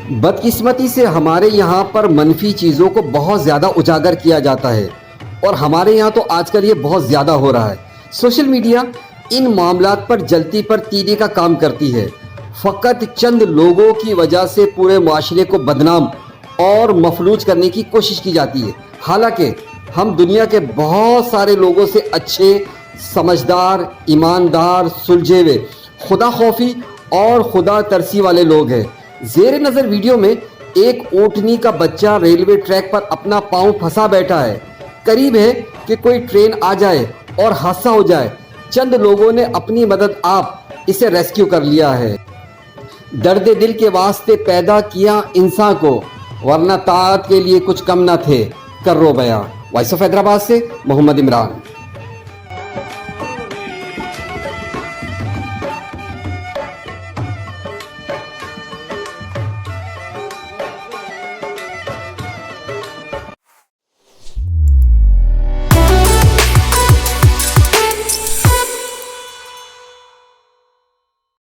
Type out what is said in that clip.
बदकिस्मती से हमारे यहाँ पर मनफी चीज़ों को बहुत ज़्यादा उजागर किया जाता है और हमारे यहाँ तो आजकल ये बहुत ज़्यादा हो रहा है। सोशल मीडिया इन मामलात पर जलती पर तीली का काम करती है। फ़कत चंद लोगों की वजह से पूरे माशरे को बदनाम और मफलूज करने की कोशिश की जाती है। हालांकि हम दुनिया के बहुत सारे लोगों से अच्छे, समझदार, ईमानदार, सुलझे हुए, खुदा खौफी और खुदा तरसी वाले लोग हैं। ज़ेर नज़र वीडियो में एक ऊँटनी का बच्चा रेलवे ट्रैक पर अपना पाँव फंसा बैठा है। करीब है कि कोई ट्रेन आ जाए और हादसा हो जाए। चंद लोगों ने अपनी मदद आप इसे रेस्क्यू कर लिया है। दर्द दिल के वास्ते पैदा किया इंसान को, वरना ताकत के लिए कुछ कम न थे। कर्रो बयां। वॉइस ऑफ हैदराबाद से मोहम्मद इमरान।